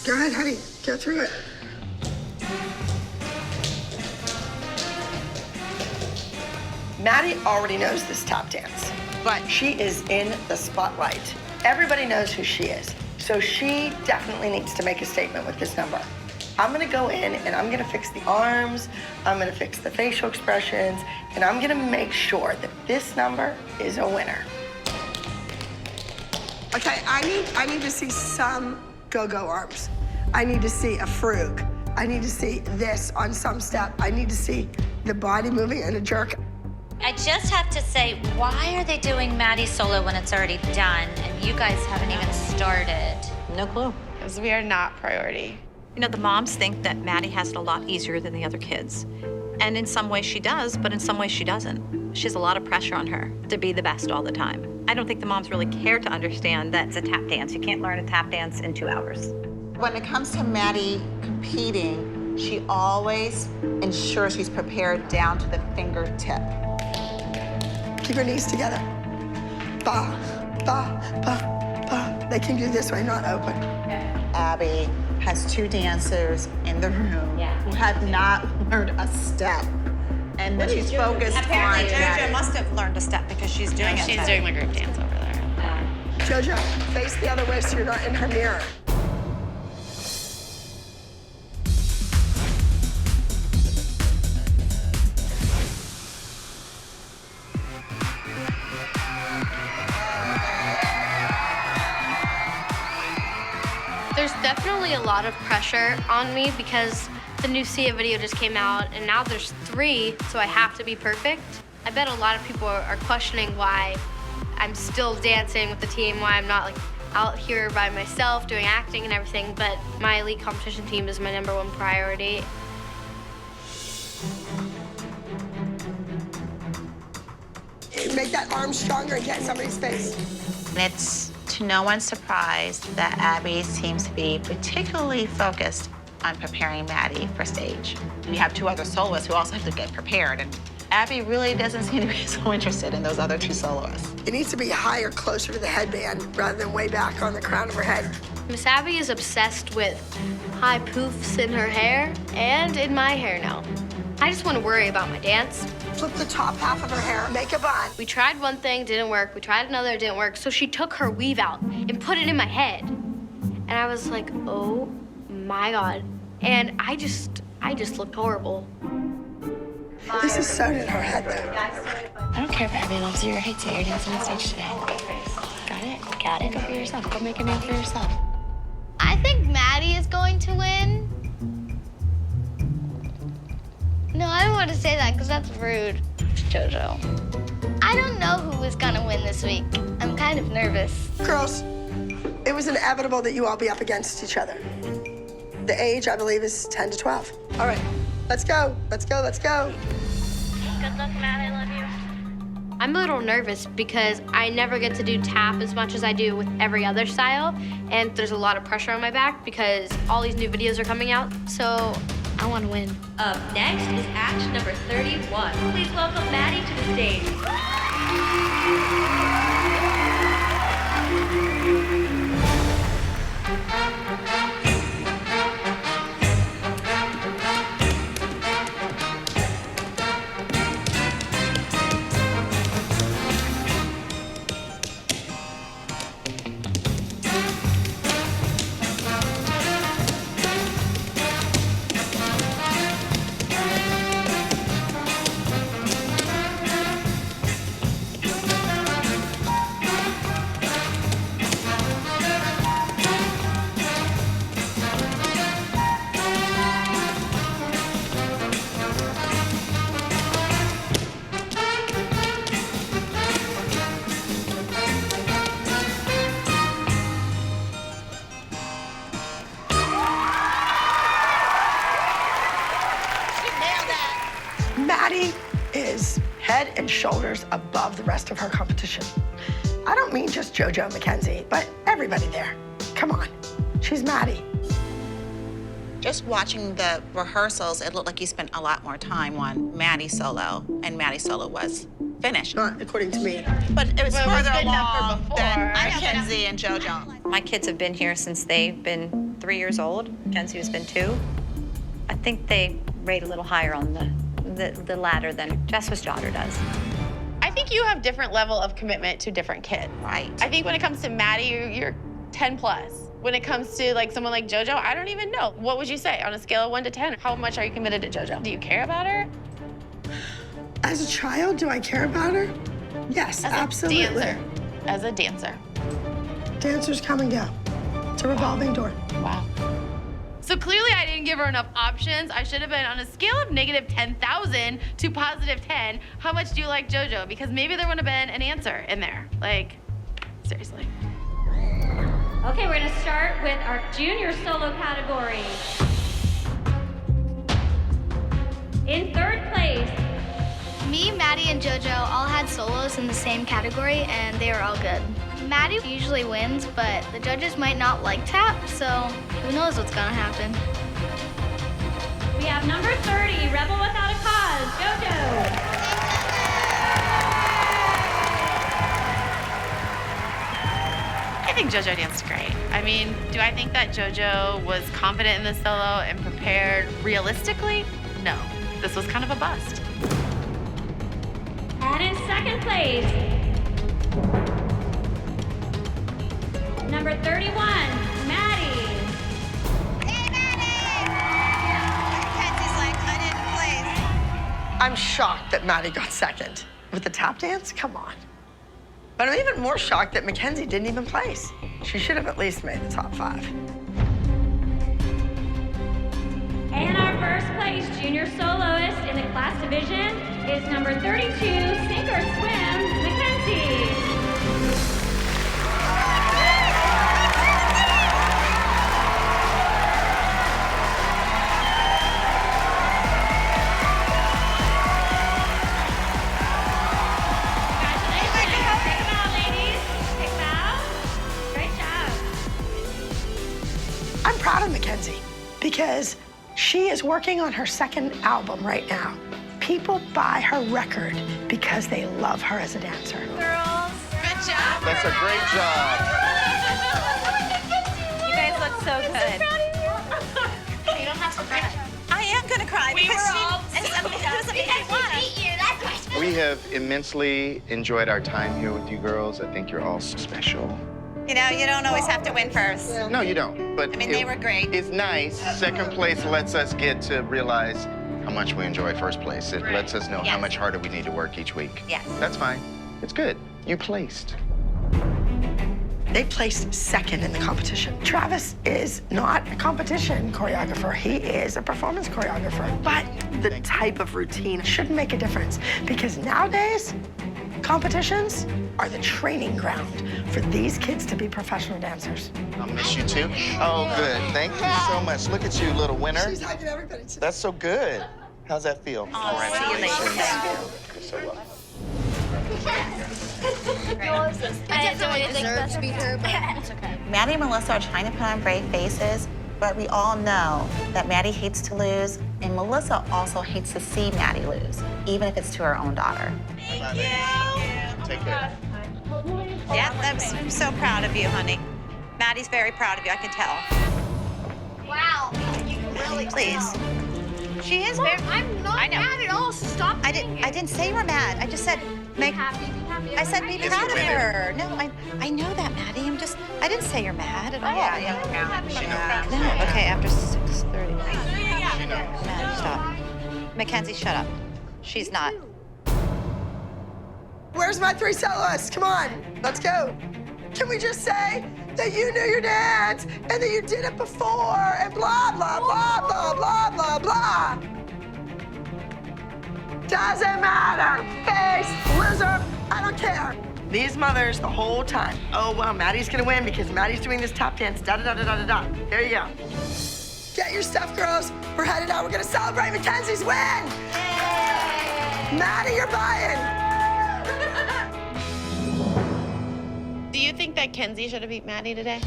Go ahead, honey. Go through it. Maddie already knows this tap dance, but she is in the spotlight. Everybody knows who she is, so she definitely needs to make a statement with this number. I'm gonna go in and I'm gonna fix the arms, I'm gonna fix the facial expressions, and I'm gonna make sure that this number is a winner. Okay, I need to see some go-go arms. I need to see a frug. I need to see this on some step. I need to see the body moving and a jerk. I just have to say, why are they doing Maddie solo when it's already done and you guys haven't even started? No clue. Because we are not priority. You know, the moms think that Maddie has it a lot easier than the other kids. And in some ways she does, but in some ways she doesn't. She has a lot of pressure on her to be the best all the time. I don't think the moms really care to understand that it's a tap dance. You can't learn a tap dance in 2 hours. When it comes to Maddie competing, she always ensures she's prepared down to the fingertip. Keep your knees together. Ba, ba, ba, ba. They can do this way, not open. Abby has 2 dancers in the room who have not learned a step. And then she's focused Apparently, on Maddie. JoJo must have learned a step because she's doing it. She's doing the group dance over there. JoJo, face the other way so you're not in her mirror. There's definitely a lot of pressure on me because the new Sia video just came out and now there's 3, so I have to be perfect. I bet a lot of people are questioning why I'm still dancing with the team, why I'm not like out here by myself doing acting and everything, but my elite competition team is my #1 priority. Make that arm stronger and get in somebody's face. It's to no one's surprise that Abby seems to be particularly focused on preparing Maddie for stage. We have 2 other soloists who also have to get prepared, and Abby really doesn't seem to be so interested in those other 2 soloists. It needs to be higher, closer to the headband, rather than way back on the crown of her head. Miss Abby is obsessed with high poofs in her hair and in my hair now. I just want to worry about my dance. Flip the top half of her hair, make a bun. We tried one thing, didn't work. We tried another, it didn't work. So she took her weave out and put it in my head. And I was like, oh my God. And I just looked horrible. This is sewn in her head, though. I don't care if Abby loves you or hates you. You're dancing on stage today. Got it? Got it. Go for yourself. Go make a name for yourself. I think Maddie is going to win. No, I don't want to say that because that's rude, JoJo. I don't know who is going to win this week. I'm kind of nervous. Girls, it was inevitable that you all be up against each other. The age, I believe, is 10 to 12. All right, let's go, let's go, let's go. Good luck, Matt. I love you. I'm a little nervous because I never get to do tap as much as I do with every other style, and there's a lot of pressure on my back because all these new videos are coming out, so I want to win. Up next is act number 31. Please welcome Maddie to the stage. Maddie is head and shoulders above the rest of her competition. I don't mean just JoJo and Kenzie, but everybody there. Come on, she's Maddie. Just watching the rehearsals, it looked like you spent a lot more time on Maddie solo, and Maddie solo was finished. Not according to me. But it was Well, it was further good enough for along before. than Kenzie and JoJo. My kids have been here since they've been 3 years old. Kenzie has been 2. I think they rate a little higher on the ladder than Jess's daughter does. I think you have different level of commitment to different kids. Right. I think when it comes to Maddie, you're 10 plus. When it comes to like someone like JoJo, I don't even know. What would you say on a scale of 1 to 10? How much are you committed to JoJo? Do you care about her? As a child, do I care about her? Yes, absolutely. As a dancer. Dancers come and go. It's a revolving door. Wow. So clearly I didn't give her enough options. I should have been on a scale of negative 10,000 to positive 10. How much do you like JoJo? Because maybe there would have been an answer in there. Like, seriously. Okay, we're gonna start with our junior solo category. In third place, Me, Maddie, and JoJo all had solos in the same category, and they were all good. Maddie usually wins, but the judges might not like tap, so who knows what's gonna happen. we have number 30, Rebel Without a Cause, JoJo. I think JoJo danced great. I mean, do I think that JoJo was confident in the solo and prepared realistically? No. This was kind of a bust. And in second place, number 31, Maddie. Kenzie's like, I didn't place. I'm shocked that Maddie got second. With the tap dance? Come on. But I'm even more shocked that Mackenzie didn't even place. She should have at least made the top 5. And our first place junior soloist in the class division is number 32, Sink or Swim, Mackenzie. I'm proud of Mackenzie because she is working on her second album right now. People buy her record because they love her as a dancer. Girls, good job. That's a great job. You guys look so good. You don't have to cry. I am gonna cry We have immensely enjoyed our time here with you girls. I think you're all special. You know, you don't always have to win first. No, you don't. But I mean, they were great. It's nice. Second place lets us get to realize how much we enjoy first place. It lets us know how Yes. much harder we need to work each week. Yes. That's fine. It's good. You placed. They placed second in the competition. Travis is not a competition choreographer. He is a performance choreographer. But the type of routine shouldn't make a difference because nowadays, competitions are the training ground for these kids to be professional dancers. I'll miss you too. Oh, good. Thank you so much. Look at you, little winner. She's hugging everybody too. That's so good. How's that feel? Oh, see you later. You're so welcome. I definitely deserve to be her, but it's okay. Maddie and Melissa are trying to put on brave faces, but we all know that Maddie hates to lose, and Melissa also hates to see Maddie lose, even if it's to her own daughter. Thank you. Take care. Yeah, I'm so proud of you, honey. Maddie's very proud of you, I can tell. Wow, you really Please. She is very. I'm not I know. mad at all, so stop. I didn't say you were mad. I just said make. I said be proud of her. No, I know that, Maddie. I didn't say you're mad at all. No. Okay, after 6:30. Maddie, stop. Mackenzie, shut up. She's not. Where's my 3 soloists? Come on, let's go. Can we just say that you knew your dance and that you did it before and blah, blah, blah, blah, blah, blah, blah. Doesn't matter. Face, loser, I don't care. These mothers the whole time, oh, well, Maddie's gonna win because Maddie's doing this tap dance, da-da-da-da-da-da. There you go. Get your stuff, girls. We're headed out. We're gonna celebrate Mackenzie's win. Yay. Maddie, you're buying. Do you think that Kenzie should have beat Maddie today?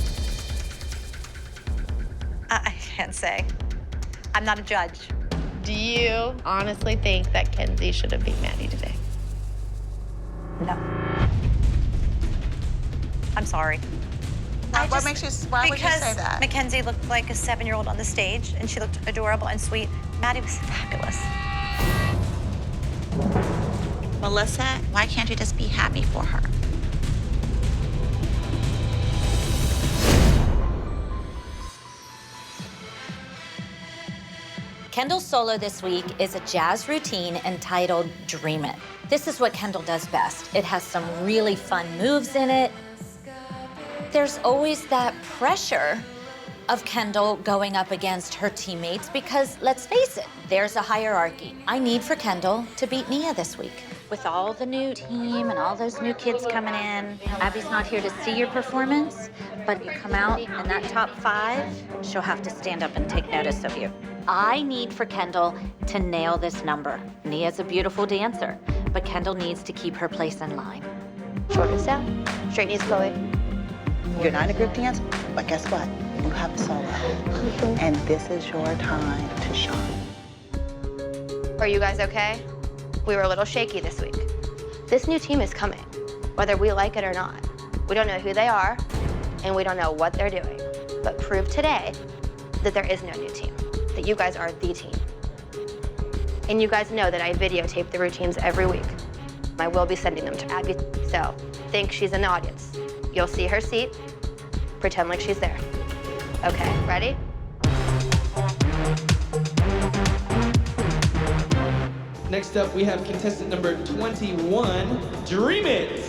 I can't say. I'm not a judge. Do you honestly think that Kenzie should have beat Maddie today? No. I'm sorry. What makes you, why would you say that? Because Mackenzie looked like a 7-year-old on the stage, and she looked adorable and sweet. Maddie was fabulous. Melissa, why can't you just be happy for her? Kendall's solo this week is a jazz routine entitled Dream It. This is what Kendall does best. It has some really fun moves in it. There's always that pressure of Kendall going up against her teammates because, let's face it, there's a hierarchy. I need for Kendall to beat Nia this week. With all the new team and all those new kids coming in, Abby's not here to see your performance, but if you come out in that top 5, she'll have to stand up and take notice of you. I need for Kendall to nail this number. Nia's a beautiful dancer, but Kendall needs to keep her place in line. Shoulders down. Straight knees, Chloe. You're not in a group dance, but guess what? You have a solo. And this is your time to shine. Are you guys okay? We were a little shaky this week. This new team is coming, whether we like it or not. We don't know who they are, and we don't know what they're doing. But prove today that there is no new team, that you guys are the team. And you guys know that I videotape the routines every week. I will be sending them to Abby, so think she's in the audience. You'll see her seat, pretend like she's there. Okay, ready? Next up, we have contestant number 21, Dream It.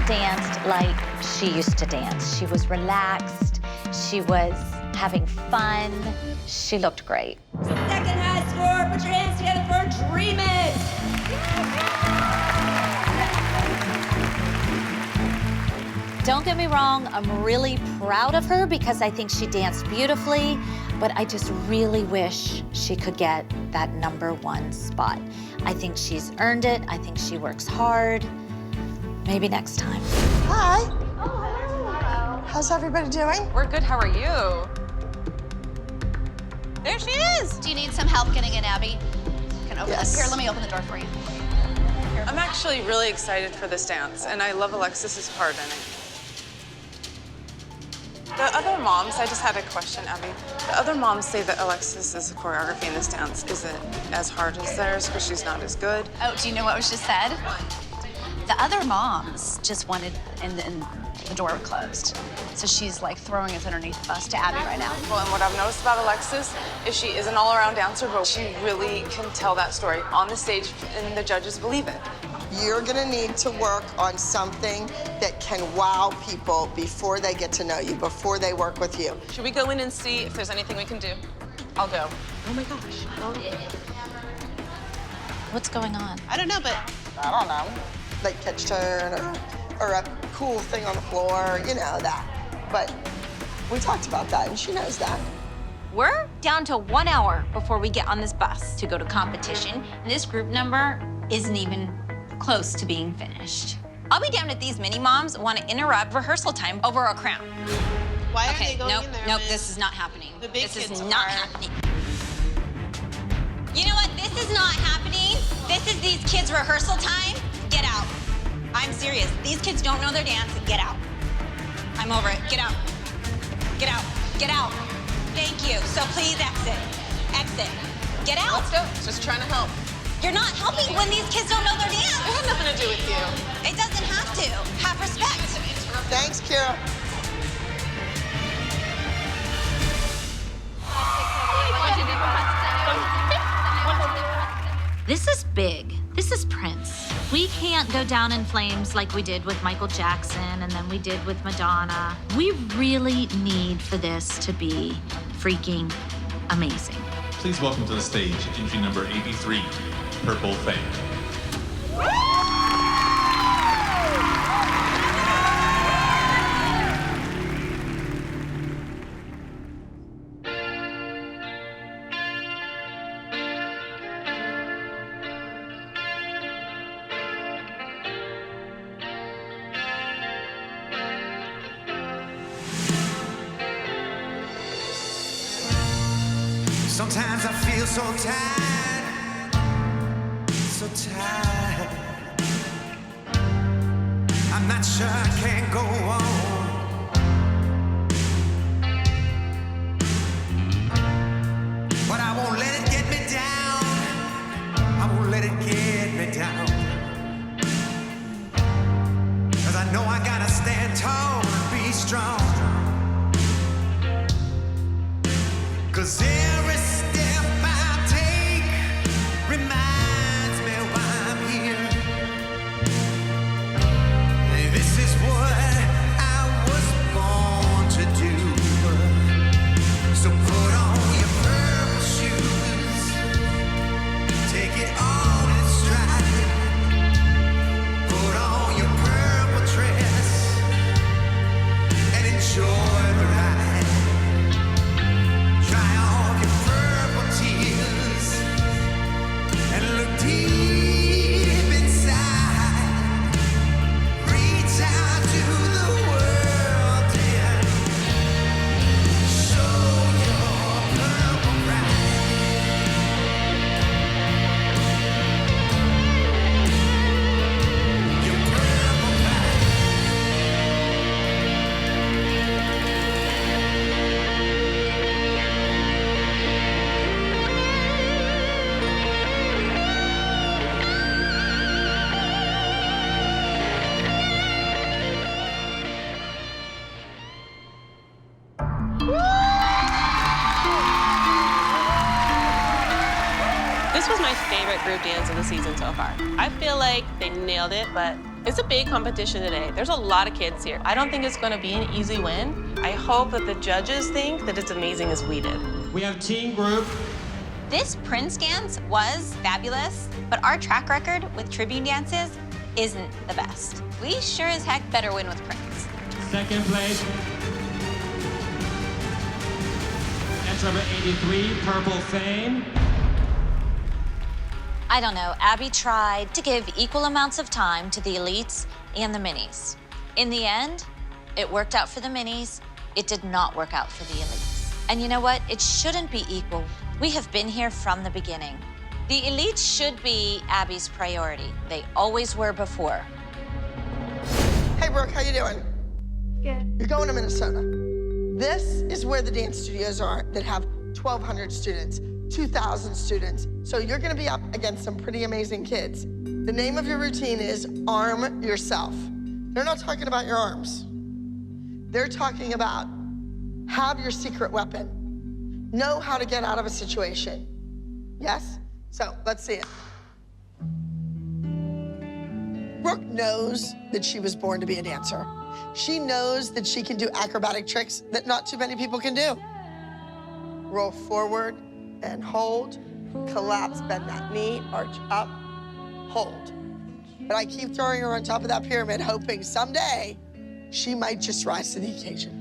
Danced like she used to dance. She was relaxed. She was having fun. She looked great. Second high score, put your hands together for Dream It. Don't get me wrong, I'm really proud of her because I think she danced beautifully, but I just really wish she could get that #1 spot. I think she's earned it. I think she works hard. Maybe next time. Hi. Oh, hello. How's everybody doing? We're good, how are you? There she is. Do you need some help getting in, Abby? Can open Yes. Here, let me open the door for you. Here. I'm actually really excited for this dance, and I love Alexis's part in it. The other moms, I just had a question, Abby. The other moms say that Alexis's choreography in this dance isn't as hard as theirs because she's not as good. Oh, do you know what was just said? The other moms just wanted, and the door closed. So she's like throwing us underneath the bus to Abby right now. Well, and what I've noticed about Alexis is she is an all-around dancer, but she really can tell that story on the stage, and the judges believe it. You're gonna need to work on something that can wow people before they get to know you, before they work with you. Should we go in and see if there's anything we can do? I'll go. Oh my gosh. What's going on? I don't know, but I don't know. Like catch turn or a cool thing on the floor, you know that. But we talked about that and she knows that. We're down to 1 hour before we get on this bus to go to competition, and this group number isn't even close to being finished. I'll be damned if these mini moms want to interrupt rehearsal time over a crown. why Okay, are they going nope, in there? nope, when this is not happening. The big This kids is not are. happening. You know what? This is not happening. This is these kids' rehearsal time. Get out. I'm serious. These kids don't know their dance. Get out. I'm over it. Get out. Get out. Get out. Thank you. So please exit. Exit. Get out. Let's go. Just trying to help. You're not helping when these kids don't know their dance. It had nothing to do with you. It doesn't have to. Have respect. Thanks, Kira. This is big. This is Prince. We can't go down in flames like we did with Michael Jackson and then we did with Madonna. We really need for this to be freaking amazing. Please welcome to the stage entry number 83, Purple Fame. Sometimes I feel so tired, so tired. I'm not sure I can go on. But I won't let it get me down. I won't let it get me down. 'Cause I know I gotta stand tall and be strong. 'Cause every step I take reminds me why I'm here. This is what I was born to do. So put on your purple shoes, take it all in stride. Put on your purple dress and enjoy the ride. Dry off your purple tears and look deep inside. Reach out to the world and show your purple pride. Your purple pride. This was my favorite group dance of the season so far. I feel like they nailed it, but it's a big competition today. There's a lot of kids here. I don't think it's gonna be an easy win. I hope that the judges think that it's amazing as we did. We have teen group. This Prince dance was fabulous, but our track record with tribute dances isn't the best. We sure as heck better win with Prince. Second place. Entry number 83, Purple Fame. I don't know, Abby tried to give equal amounts of time to the elites and the minis. In the end, it worked out for the minis. It did not work out for the elites. And you know what? It shouldn't be equal. We have been here from the beginning. The elites should be Abby's priority. They always were before. Hey, Brooke, how you doing? Good. You're going to Minnesota. This is where the dance studios are that have 1,200 students, 2,000 students. So you're gonna be up against some pretty amazing kids. The name of your routine is Arm Yourself. They're not talking about your arms. They're talking about have your secret weapon. Know how to get out of a situation. Yes? So let's see it. Brooke knows that she was born to be a dancer. She knows that she can do acrobatic tricks that not too many people can do. Roll forward and hold, collapse, bend that knee, arch up, hold. But I keep throwing her on top of that pyramid, hoping someday she might just rise to the occasion.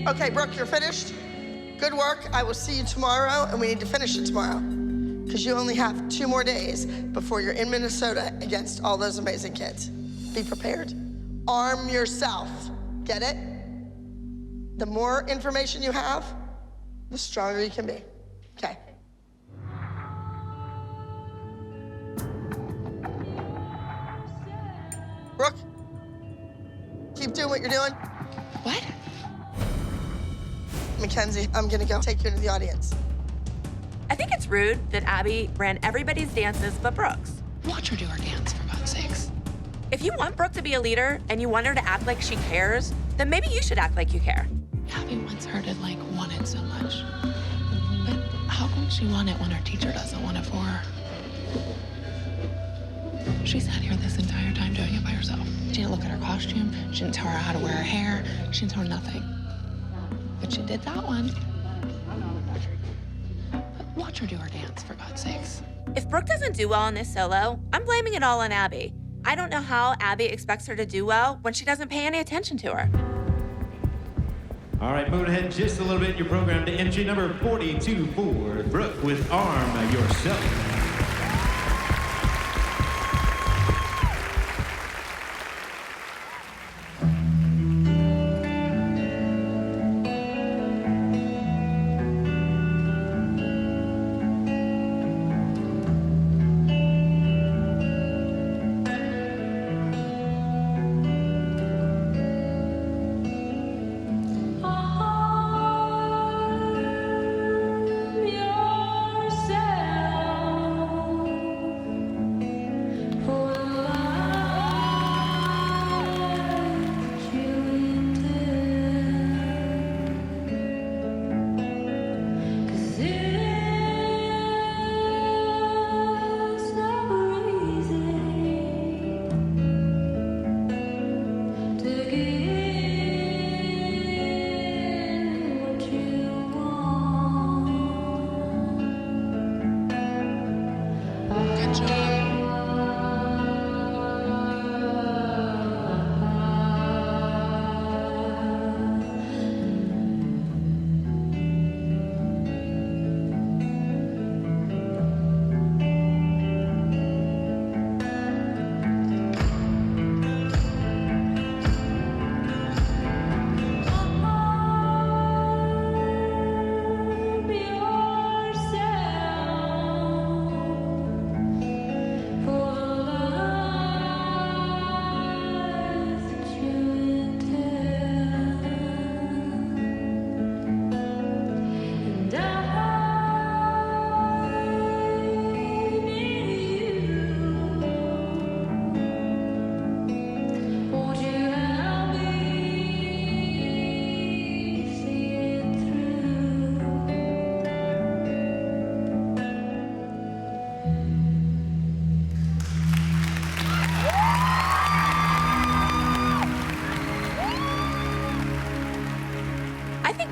Okay, Brooke, you're finished. Good work. I will see you tomorrow, and we need to finish it tomorrow because you only have 2 more days before you're in Minnesota against all those amazing kids. Be prepared. Arm yourself. Get it? The more information you have, the stronger you can be. Okay. Brooke, keep doing what you're doing. What? Kenzie, I'm gonna go take you into the audience. I think it's rude that Abby ran everybody's dances but Brooke's. Watch her do her dance, for God's sakes. If you want Brooke to be a leader and you want her to act like she cares, then maybe you should act like you care. Abby once heard it like want it so much. But how come she want it when her teacher doesn't want it for her? She sat here this entire time doing it by herself. She didn't look at her costume. She didn't tell her how to wear her hair. She didn't tell her nothing. But she did that one. But watch her do her dance, for God's sakes. If Brooke doesn't do well in this solo, I'm blaming it all on Abby. I don't know how Abby expects her to do well when she doesn't pay any attention to her. All right, moving ahead just a little bit in your program to entry number 42 for Brooke with Arm Yourself.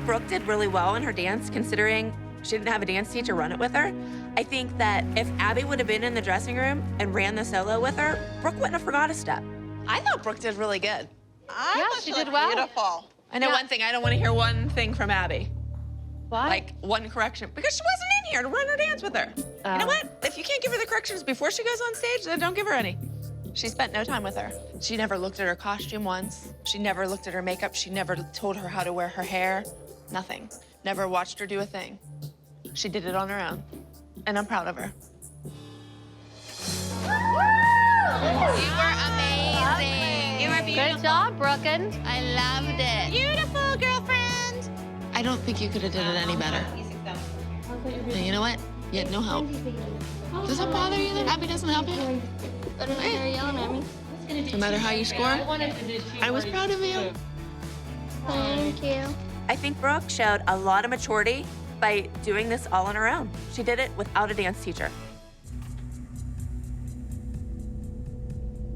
Brooke did really well in her dance, considering she didn't have a dance teacher run it with her. I think that if Abby would have been in the dressing room and ran the solo with her, Brooke wouldn't have forgot a step. I thought Brooke did really good. Yeah, she did well. Beautiful. I know one thing, I don't want to hear one thing from Abby. Why? Like, one correction. Because she wasn't in here to run her dance with her. You know what? If you can't give her the corrections before she goes on stage, then don't give her any. She spent no time with her. She never looked at her costume once. She never looked at her makeup. She never told her how to wear her hair. Nothing. Never watched her do a thing. She did it on her own. And I'm proud of her. You were amazing. You were beautiful. Good job, Brooklyn. I loved it. Beautiful, girlfriend. I don't think you could have did it any better. And you know what? You had no help. Does that bother you that Abby doesn't help you? No matter how you score, I was proud of you. Thank you. I think Brooke showed a lot of maturity by doing this all on her own. She did it without a dance teacher.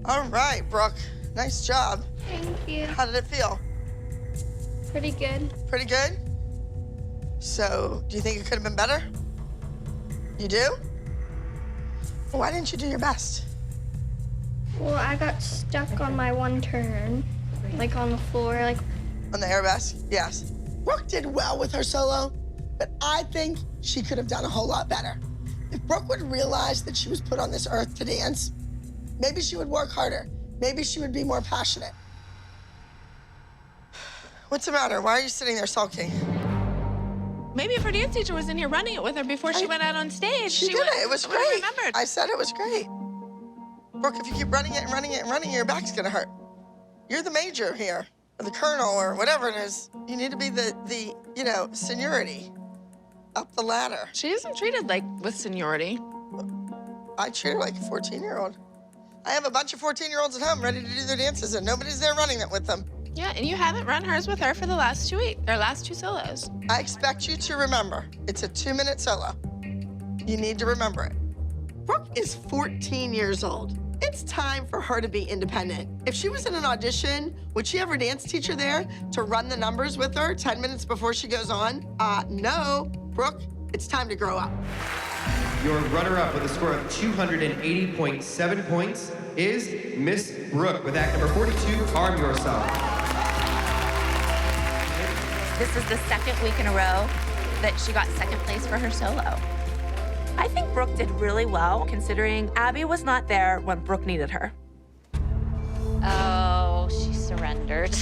All right, Brooke. Nice job. Thank you. How did it feel? Pretty good. Pretty good? So, do you think it could have been better? You do? Well, why didn't you do your best? Well, I got stuck on my one turn, like on the floor, like. On the airbus? Yes. Brooke did well with her solo, but I think she could have done a whole lot better. If Brooke would realize that she was put on this earth to dance, maybe she would work harder. Maybe she would be more passionate. What's the matter? Why are you sitting there sulking? Maybe if her dance teacher was in here running it with her before she went out on stage, She did it. It was great. Remembered. I said it was great. Brooke, if you keep running it and running it and running it, your back's gonna hurt. You're the major here, or the colonel, or whatever it is. You need to be the you know, seniority up the ladder. She isn't treated like with seniority. I treat her like a 14-year-old. I have a bunch of 14-year-olds at home ready to do their dances, and nobody's there running it with them. Yeah, and you haven't run hers with her for the last 2 weeks, or last 2 solos. I expect you to remember, it's a 2-minute solo. You need to remember it. Brooke is 14 years old. It's time for her to be independent. If she was in an audition, would she have her dance teacher there to run the numbers with her 10 minutes before she goes on? No. Brooke, it's time to grow up. Your runner-up with a score of 280.7 points is Miss Brooke with act number 42, Arm Yourself. This is the second week in a row that she got second place for her solo. I think Brooke did really well, considering Abby was not there when Brooke needed her. Oh, she surrendered.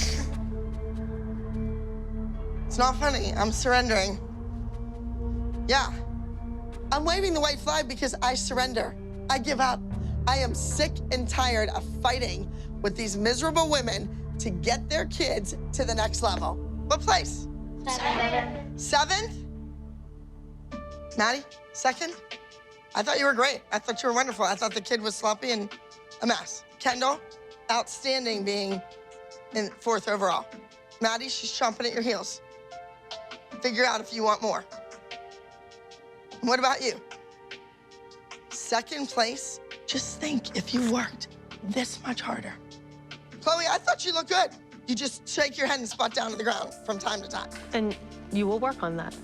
It's not funny. I'm surrendering. Yeah. I'm waving the white flag because I surrender. I give up. I am sick and tired of fighting with these miserable women to get their kids to the next level. What place? 7th. 7th? Maddie, 2nd? I thought you were great. I thought you were wonderful. I thought the kid was sloppy and a mess. Kendall, outstanding being in 4th overall. Maddie, she's chomping at your heels. Figure out if you want more. And what about you? 2nd place? Just think if you worked this much harder. Chloe, I thought you looked good. You just shake your head and spot down to the ground from time to time. And you will work on that.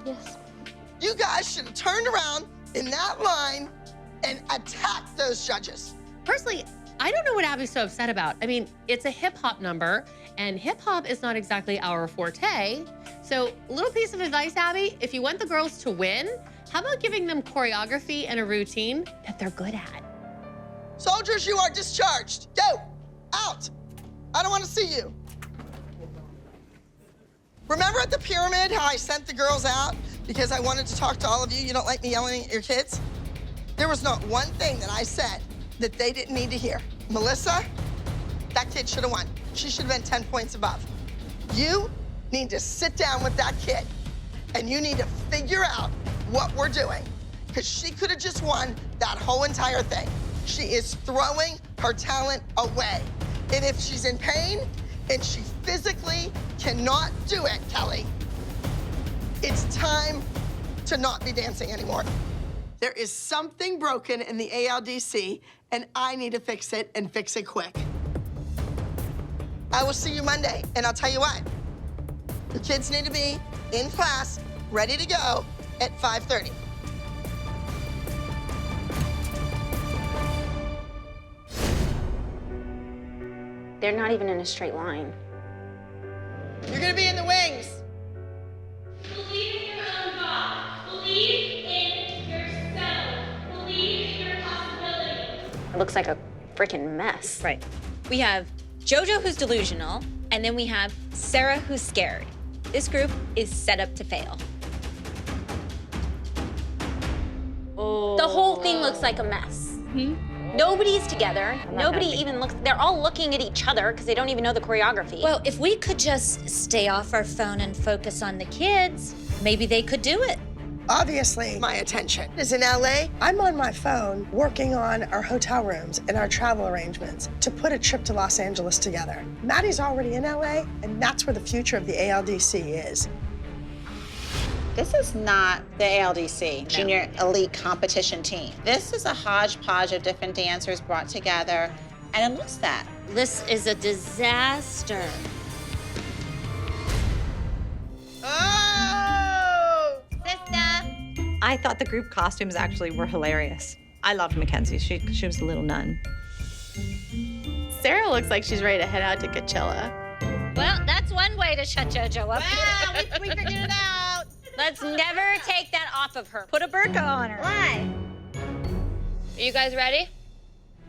Yes. You guys should have turned around in that line and attacked those judges. Personally, I don't know what Abby's so upset about. I mean, it's a hip hop number, and hip hop is not exactly our forte. So, little piece of advice, Abby, if you want the girls to win, how about giving them choreography and a routine that they're good at? Soldiers, you are discharged. Go, out. I don't want to see you. Remember at the pyramid how I sent the girls out because I wanted to talk to all of you? You don't like me yelling at your kids? There was not one thing that I said that they didn't need to hear. Melissa, that kid should have won. She should have been 10 points above. You need to sit down with that kid and you need to figure out what we're doing because she could have just won that whole entire thing. She is throwing her talent away. And if she's in pain and she physically cannot do it, Kelly, it's time to not be dancing anymore. There is something broken in the ALDC, and I need to fix it and fix it quick. I will see you Monday, and I'll tell you what. The kids need to be in class, ready to go at 5:30. They're not even in a straight line. You're gonna be in the wings. Believe in your own God. Believe in yourself. Believe in your possibilities. It looks like a freaking mess. Right. We have JoJo, who's delusional, and then we have Sarah, who's scared. This group is set up to fail. The whole thing looks like a mess. Nobody's together. Nobody even looks, they're all looking at each other because they don't even know the choreography. Well, if we could just stay off our phone and focus on the kids, maybe they could do it. Obviously, my attention is in LA. I'm on my phone working on our hotel rooms and our travel arrangements to put a trip to Los Angeles together. Maddie's already in LA, and that's where the future of the ALDC is. This is not the ALDC, Junior Elite Competition Team. This is a hodgepodge of different dancers brought together, and it looks that. This is a disaster. Oh! Sister! I thought the group costumes actually were hilarious. I loved Mackenzie. She was a little nun. Sarah looks like she's ready to head out to Coachella. Well, that's one way to shut JoJo up. Wow, we figured it out. Let's never take that off of her. Put a burqa on her. Why? Are you guys ready?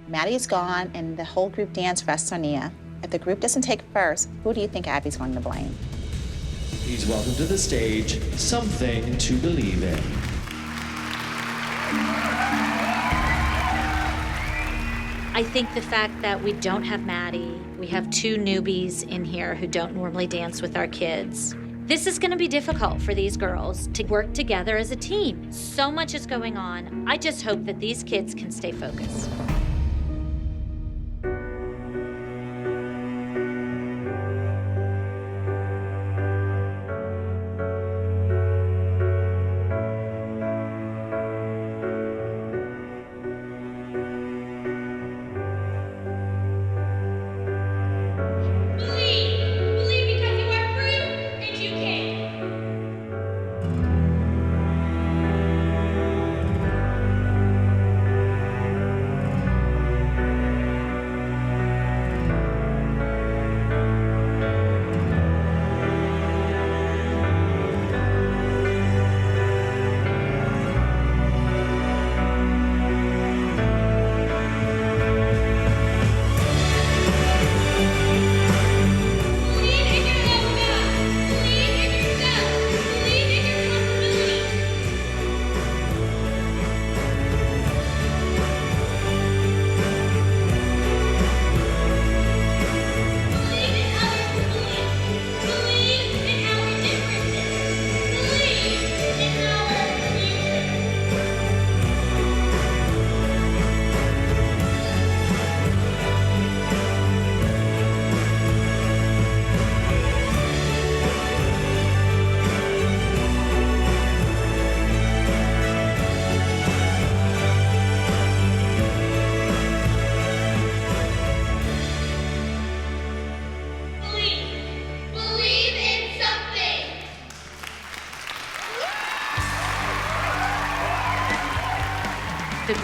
Maddie's gone, and the whole group dance rests on Nia. If the group doesn't take first, who do you think Abby's going to blame? Please welcome to the stage, Something to Believe in. I think the fact that we don't have Maddie, we have two newbies in here who don't normally dance with our kids. This is going to be difficult for these girls to work together as a team. So much is going on. I just hope that these kids can stay focused.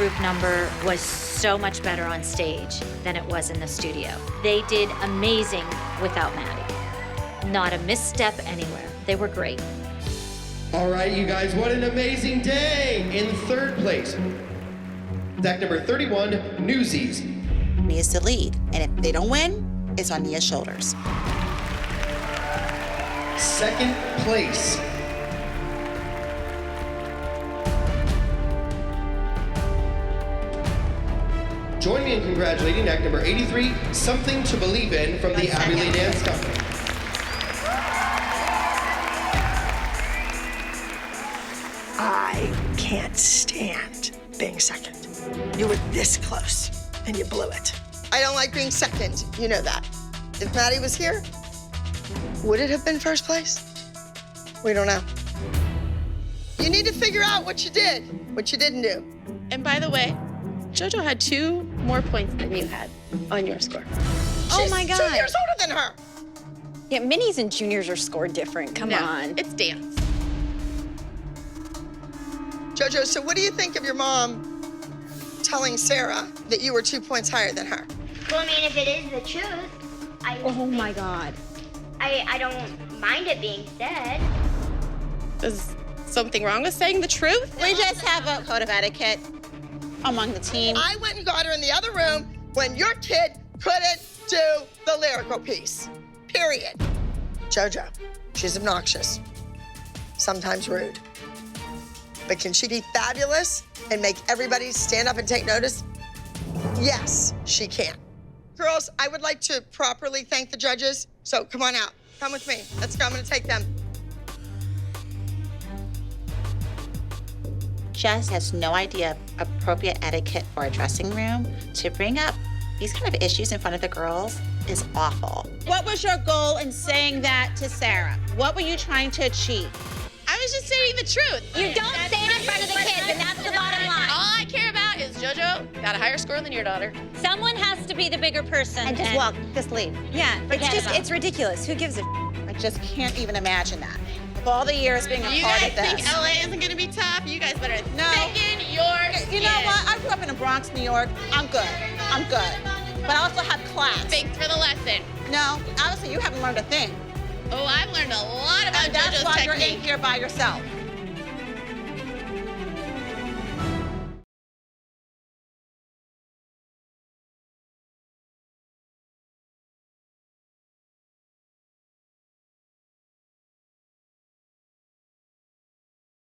group number was so much better on stage than it was in the studio. They did amazing without Maddie. Not a misstep anywhere. They were great. All right, you guys, what an amazing day! In third place, act number 31, Newsies. Nia's the lead, and if they don't win, it's on Nia's shoulders. Second place, join me in congratulating act number 83, Something to Believe In from the Abbey Lee Dance Company. I can't stand being second. You were this close, and you blew it. I don't like being second. You know that. If Maddie was here, would it have been first place? We don't know. You need to figure out what you did, what you didn't do. And by the way, JoJo had 2 more points than you had on your score. She's 2 years older than her. Yeah, minis and juniors are scored different. Come on. It's dance. JoJo, so what do you think of your mom telling Sarah that you were 2 points higher than her? Well, I mean, if it is the truth, Oh my God. I don't mind it being said. Is something wrong with saying the truth? We just have a code of etiquette among the team. I went and got her in the other room when your kid couldn't do the lyrical piece. Period. JoJo, she's obnoxious, sometimes rude. But can she be fabulous and make everybody stand up and take notice? Yes, she can. Girls, I would like to properly thank the judges. So come on out. Come with me. Let's go. I'm going to take them. Jess has no idea appropriate etiquette for a dressing room. To bring up these kind of issues in front of the girls is awful. What was your goal in saying that to Sarah? What were you trying to achieve? I was just stating the truth. You don't say it in front of the kids, and that's the bottom line. All I care about is JoJo got a higher score than your daughter. Someone has to be the bigger person. And just walk, just leave. Yeah, it's ridiculous. Who gives a I just can't even imagine that. Of all the years being a You part guys of this. think LA isn't gonna be tough? You guys better No. think in your You know what? I grew up in the Bronx, New York. I'm good. I'm good. But I also have class. Thanks for the lesson. No, honestly, you haven't learned a thing. Oh, I've learned a lot about And that's JoJo's why technique. you're in here by yourself.